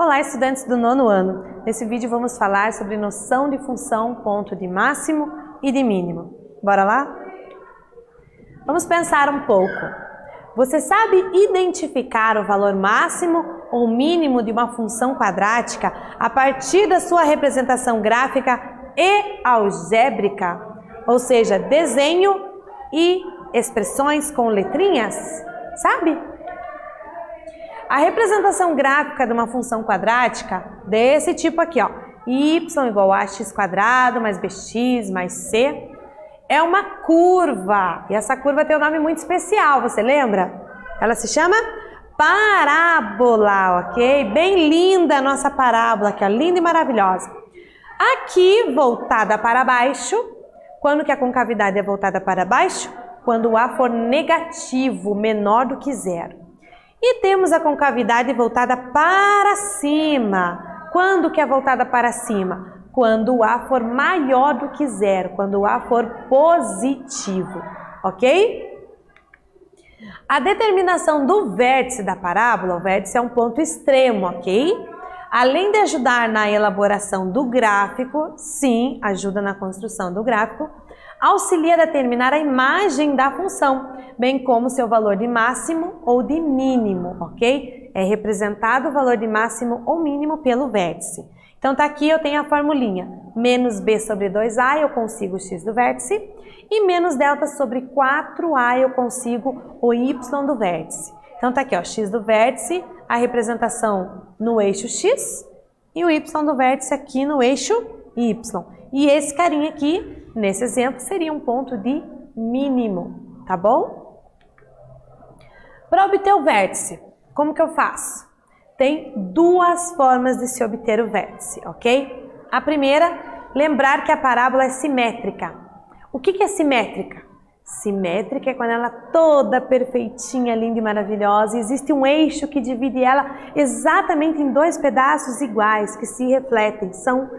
Olá, estudantes do nono ano! Nesse vídeo vamos falar sobre noção de função, ponto de máximo e de mínimo. Bora lá? Vamos pensar um pouco. Você sabe identificar o valor máximo ou mínimo de uma função quadrática a partir da sua representação gráfica e algébrica? Ou seja, desenho e expressões com letrinhas? Sabe? A representação gráfica de uma função quadrática, desse tipo aqui, ó, y igual a x quadrado mais bx mais c, é uma curva. E essa curva tem um nome muito especial, você lembra? Ela se chama parábola, ok? Bem linda a nossa parábola aqui, ó, linda e maravilhosa. Aqui, voltada para baixo, quando que a concavidade é voltada para baixo? Quando o A for negativo, menor do que zero. E temos a concavidade voltada para cima. Quando que é voltada para cima? Quando o A for maior do que zero, quando o A for positivo, ok? A determinação do vértice da parábola, o vértice é um ponto extremo, ok? Além de ajudar na elaboração do gráfico, sim, ajuda na construção do gráfico, auxilia a determinar a imagem da função, bem como seu valor de máximo ou de mínimo, ok? É representado o valor de máximo ou mínimo pelo vértice. Então tá aqui, eu tenho a formulinha, menos b sobre 2a eu consigo o x do vértice, e menos delta sobre 4a eu consigo o y do vértice. Então tá aqui, ó, x do vértice, a representação no eixo x, e o y do vértice aqui no eixo y. E esse carinha aqui, nesse exemplo, seria um ponto de mínimo, tá bom? Para obter o vértice, como que eu faço? Tem duas formas de se obter o vértice, ok? A primeira, lembrar que a parábola é simétrica. O que é simétrica? Simétrica é quando ela é toda perfeitinha, linda e maravilhosa, e existe um eixo que divide ela exatamente em dois pedaços iguais, que se refletem, são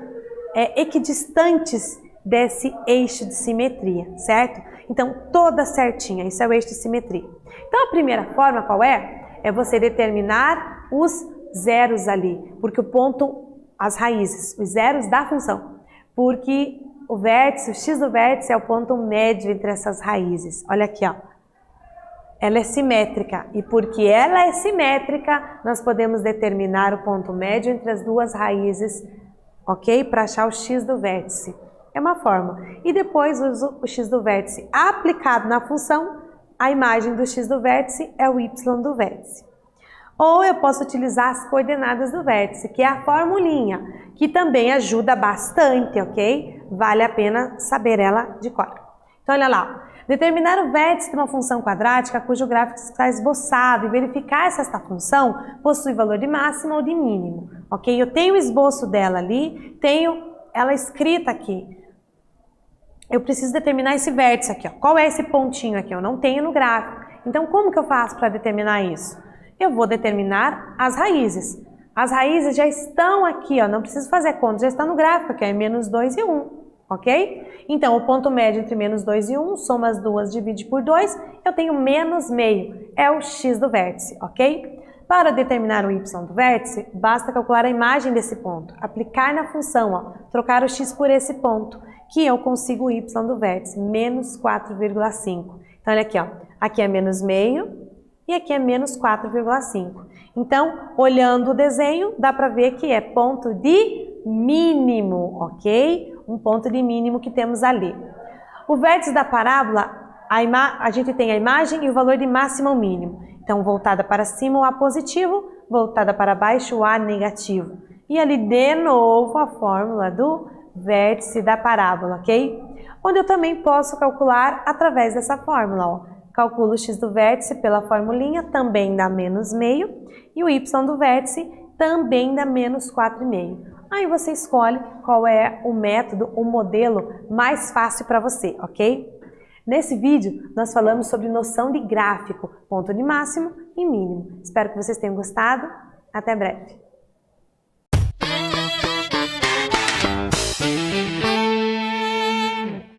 equidistantes desse eixo de simetria, certo? Então, toda certinha, isso é o eixo de simetria. Então, a primeira forma qual é? É você determinar os zeros ali, porque o ponto, as raízes, os zeros da função, porque o vértice, o x do vértice é o ponto médio entre essas raízes. Olha aqui, ó. Ela é simétrica e porque ela é simétrica, nós podemos determinar o ponto médio entre as duas raízes, ok? Para achar o x do vértice. É uma forma. E depois uso o x do vértice aplicado na função, a imagem do x do vértice é o y do vértice. Ou eu posso utilizar as coordenadas do vértice, que é a formulinha, que também ajuda bastante, ok? Vale a pena saber ela de cor. Então, olha lá. Determinar o vértice de uma função quadrática cujo gráfico está esboçado e verificar se esta função possui valor de máximo ou de mínimo, ok? Eu tenho o esboço dela ali, tenho ela escrita aqui. Eu preciso determinar esse vértice aqui, ó. Qual é esse pontinho aqui? Eu não tenho no gráfico. Então, como que eu faço para determinar isso? Eu vou determinar as raízes. As raízes já estão aqui, ó, não preciso fazer conta, já está no gráfico, que é menos 2 e 1, ok? Então, o ponto médio entre menos 2 e 1, soma as duas, divide por 2, eu tenho menos meio, é o x do vértice, ok? Para determinar o y do vértice, basta calcular a imagem desse ponto, aplicar na função, ó, trocar o x por esse ponto, que eu consigo o y do vértice, menos 4,5. Então, olha aqui, ó, aqui é menos meio, e aqui é menos 4,5. Então, olhando o desenho, dá para ver que é ponto de mínimo, ok? Um ponto de mínimo que temos ali. O vértice da parábola, a gente tem a imagem e o valor de máximo ou mínimo. Então, voltada para cima o A positivo, voltada para baixo o A negativo. E ali, de novo, a fórmula do vértice da parábola, ok? Onde eu também posso calcular através dessa fórmula, ó. Calculo o x do vértice pela formulinha, também dá menos meio, e o y do vértice também dá menos 4,5. Aí você escolhe qual é o método, o modelo mais fácil para você, ok? Nesse vídeo, nós falamos sobre noção de gráfico, ponto de máximo e mínimo. Espero que vocês tenham gostado. Até breve!